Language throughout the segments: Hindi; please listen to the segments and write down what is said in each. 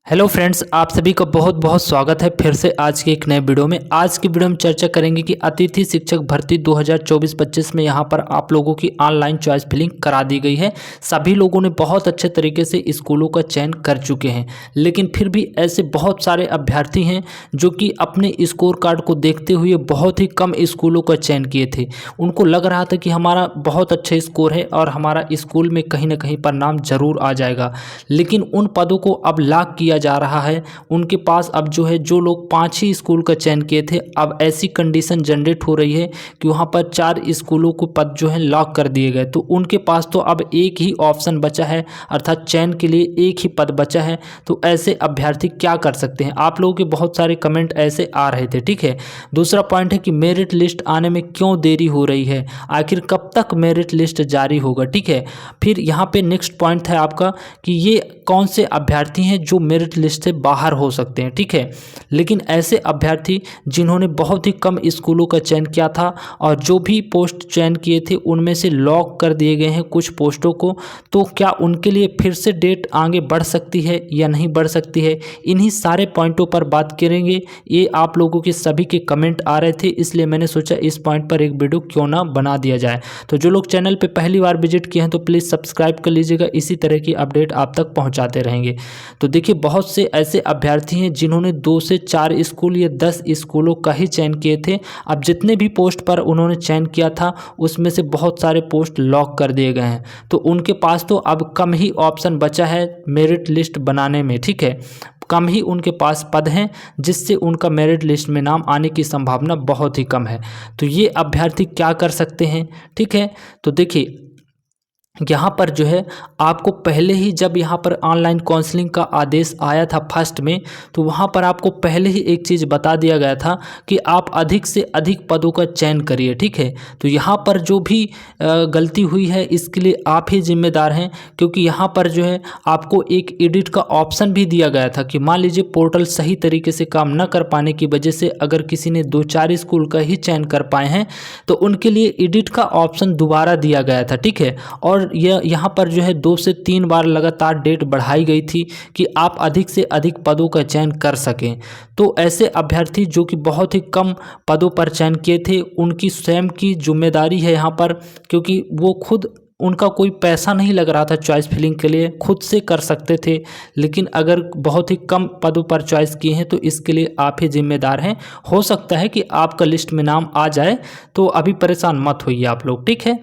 हेलो फ्रेंड्स, आप सभी का बहुत बहुत स्वागत है फिर से आज के एक नए वीडियो में। आज की वीडियो में चर्चा करेंगे कि अतिथि शिक्षक भर्ती 2024-25 में यहाँ पर आप लोगों की ऑनलाइन चॉइस फिलिंग करा दी गई है। सभी लोगों ने बहुत अच्छे तरीके से स्कूलों का चयन कर चुके हैं, लेकिन फिर भी ऐसे बहुत सारे अभ्यर्थी हैं जो कि अपने स्कोर कार्ड को देखते हुए बहुत ही कम स्कूलों का चयन किए थे। उनको लग रहा था कि हमारा बहुत अच्छा स्कोर है और हमारा स्कूल में कहीं ना कहीं पर नाम जरूर आ जाएगा, लेकिन उन पदों को अब लॉक किया जा रहा है। उनके पास अब जो है, जो लोग 5 ही स्कूल का चयन किए थे, अब ऐसी कंडीशन जनरेट हो रही है कि वहाँ पर 4 स्कूलों को पद जो है लॉक कर दिए गए। तो उनके पास तो अब एक ही ऑप्शन बचा है, अर्थात चयन के लिए एक ही पद बचा है। तो ऐसे अभ्यर्थी क्या कर सकते हैं? आप लोगों के बहुत सारे कमेंट ऐसे आ रहे थे, ठीक है। दूसरा पॉइंट है कि मेरिट लिस्ट आने में क्यों देरी हो रही है, आखिर कब तक मेरिट लिस्ट जारी होगा, ठीक है। फिर यहाँ पे नेक्स्ट पॉइंट है आपका कि ये कौन से अभ्यर्थी हैं जो मेरिट लिस्ट से बाहर हो सकते हैं, ठीक है। लेकिन ऐसे अभ्यर्थी जिन्होंने बहुत ही कम स्कूलों का चयन किया था और जो भी पोस्ट चयन किए थे उनमें से लॉक कर दिए गए हैं कुछ पोस्टों को, तो क्या उनके लिए फिर से डेट आगे बढ़ सकती है या नहीं बढ़ सकती है? इन्हीं सारे पॉइंटों पर बात करेंगे। ये आप लोगों के सभी के कमेंट आ रहे थे, इसलिए मैंने सोचा इस पॉइंट पर एक वीडियो क्यों ना बना दिया जाए। तो जो लोग चैनल पर पहली बार विजिट किए हैं तो प्लीज़ सब्सक्राइब कर लीजिएगा, इसी तरह की अपडेट आप तक पहुँचाते रहेंगे। तो देखिए, बहुत से ऐसे अभ्यर्थी हैं जिन्होंने 2 से 4 स्कूल या 10 स्कूलों का ही चयन किए थे। अब जितने भी पोस्ट पर उन्होंने चयन किया था उसमें से बहुत सारे पोस्ट लॉक कर दिए गए हैं। तो उनके पास तो अब कम ही ऑप्शन बचा है मेरिट लिस्ट बनाने में, ठीक है। कम ही उनके पास पद हैं जिससे उनका मेरिट लिस्ट में नाम आने की संभावना बहुत ही कम है। तो ये अभ्यर्थी क्या कर सकते हैं, ठीक है। तो देखिए, यहाँ पर जो है आपको पहले ही, जब यहाँ पर ऑनलाइन काउंसलिंग का आदेश आया था फर्स्ट में, तो वहाँ पर आपको पहले ही एक चीज़ बता दिया गया था कि आप अधिक से अधिक पदों का चयन करिए, ठीक है। तो यहाँ पर जो भी गलती हुई है इसके लिए आप ही जिम्मेदार हैं, क्योंकि यहाँ पर जो है आपको एक एडिट का ऑप्शन भी दिया गया था कि मान लीजिए पोर्टल सही तरीके से काम न कर पाने की वजह से अगर किसी ने 2-4 स्कूल का ही चयन कर पाए हैं तो उनके लिए एडिट का ऑप्शन दोबारा दिया गया था, ठीक है। और यह यहाँ पर जो है 2 से 3 बार लगातार डेट बढ़ाई गई थी कि आप अधिक से अधिक पदों का चयन कर सकें। तो ऐसे अभ्यर्थी जो कि बहुत ही कम पदों पर चयन किए थे, उनकी स्वयं की जिम्मेदारी है यहाँ पर, क्योंकि वो खुद, उनका कोई पैसा नहीं लग रहा था चॉइस फिलिंग के लिए, खुद से कर सकते थे। लेकिन अगर बहुत ही कम पदों पर चॉइस किए हैं तो इसके लिए आप ही जिम्मेदार हैं। हो सकता है कि आपका लिस्ट में नाम आ जाए, तो अभी परेशान मत होइए आप लोग, ठीक है।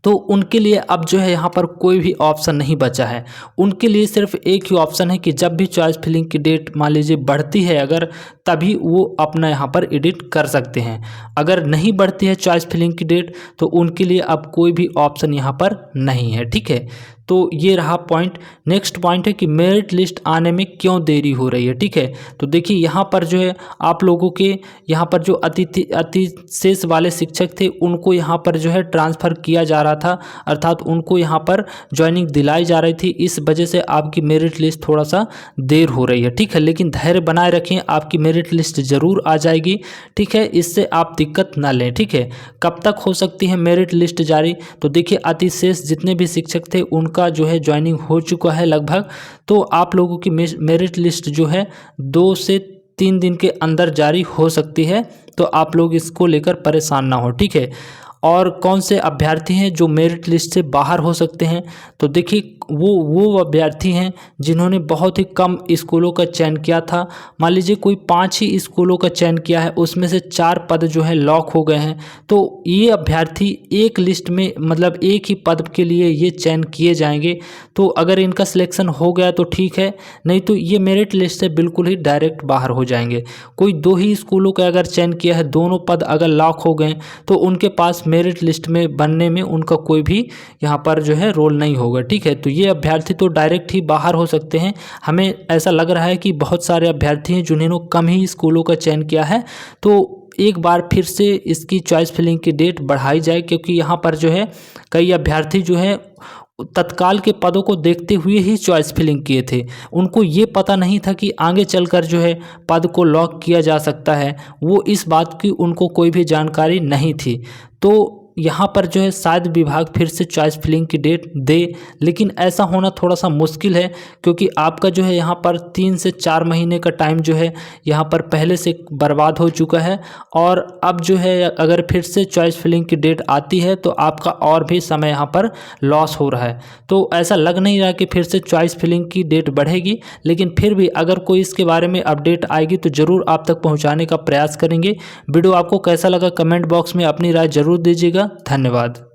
तो उनके लिए अब जो है यहाँ पर कोई भी ऑप्शन नहीं बचा है। उनके लिए सिर्फ एक ही ऑप्शन है कि जब भी चॉइस फिलिंग की डेट मान लीजिए बढ़ती है अगर, तभी वो अपना यहाँ पर एडिट कर सकते हैं। अगर नहीं बढ़ती है चॉइस फिलिंग की डेट तो उनके लिए अब कोई भी ऑप्शन यहाँ पर नहीं है, ठीक है। तो ये रहा पॉइंट। नेक्स्ट पॉइंट है कि मेरिट लिस्ट आने में क्यों देरी हो रही है, ठीक है। तो देखिए, यहाँ पर जो है आप लोगों के यहाँ पर जो अति शेष वाले शिक्षक थे उनको यहाँ पर जो है ट्रांसफ़र किया जा रहा था, अर्थात उनको यहाँ पर ज्वाइनिंग दिलाई जा रही थी। इस वजह से आपकी मेरिट लिस्ट थोड़ा सा देर हो रही है, ठीक है। लेकिन धैर्य बनाए रखें, आपकी मेरिट लिस्ट ज़रूर आ जाएगी, ठीक है। इससे आप दिक्कत ना लें, ठीक है। कब तक हो सकती है मेरिट लिस्ट जारी? तो देखिए, अति शेष जितने भी शिक्षक थे उनका जो है ज्वाइनिंग हो चुका है लगभग। तो आप लोगों की मेरिट लिस्ट जो है 2 से 3 दिन के अंदर जारी हो सकती है, तो आप लोग इसको लेकर परेशान ना हो, ठीक है। और कौन से अभ्यर्थी हैं जो मेरिट लिस्ट से बाहर हो सकते हैं? तो देखिए, वो अभ्यर्थी हैं जिन्होंने बहुत ही कम स्कूलों का चयन किया था। मान लीजिए कोई 5 ही स्कूलों का चयन किया है, उसमें से 4 पद जो है लॉक हो गए हैं। तो ये अभ्यर्थी एक लिस्ट में, मतलब एक ही पद के लिए ये चयन किए जाएंगे। तो अगर इनका सिलेक्शन हो गया तो ठीक है, नहीं तो ये मेरिट लिस्ट से बिल्कुल ही डायरेक्ट बाहर हो जाएंगे। कोई 2 ही स्कूलों का अगर चयन किया है, दोनों पद अगर लॉक हो गए तो उनके पास मेरिट लिस्ट में बनने में उनका कोई भी यहाँ पर जो है रोल नहीं होगा, ठीक है। तो ये अभ्यर्थी तो डायरेक्ट ही बाहर हो सकते हैं। हमें ऐसा लग रहा है कि बहुत सारे अभ्यर्थी हैं जिन्होंने कम ही स्कूलों का चयन किया है, तो एक बार फिर से इसकी चॉइस फिलिंग की डेट बढ़ाई जाए, क्योंकि यहाँ पर जो है कई अभ्यर्थी जो है तत्काल के पदों को देखते हुए ही चॉइस फिलिंग किए थे। उनको ये पता नहीं था कि आगे चलकर जो है पद को लॉक किया जा सकता है, वो इस बात की उनको कोई भी जानकारी नहीं थी। तो यहाँ पर जो है शायद विभाग फिर से चॉइस फिलिंग की डेट दे, लेकिन ऐसा होना थोड़ा सा मुश्किल है क्योंकि आपका जो है यहाँ पर 3 से 4 महीने का टाइम जो है यहाँ पर पहले से बर्बाद हो चुका है। और अब जो है अगर फिर से चॉइस फिलिंग की डेट आती है तो आपका और भी समय यहाँ पर लॉस हो रहा है। तो ऐसा लग नहीं रहा कि फिर से चॉइस फिलिंग की डेट बढ़ेगी, लेकिन फिर भी अगर कोई इसके बारे में अपडेट आएगी तो ज़रूर आप तक पहुँचाने का प्रयास करेंगे। वीडियो आपको कैसा लगा कमेंट बॉक्स में अपनी राय जरूर दीजिएगा। धन्यवाद।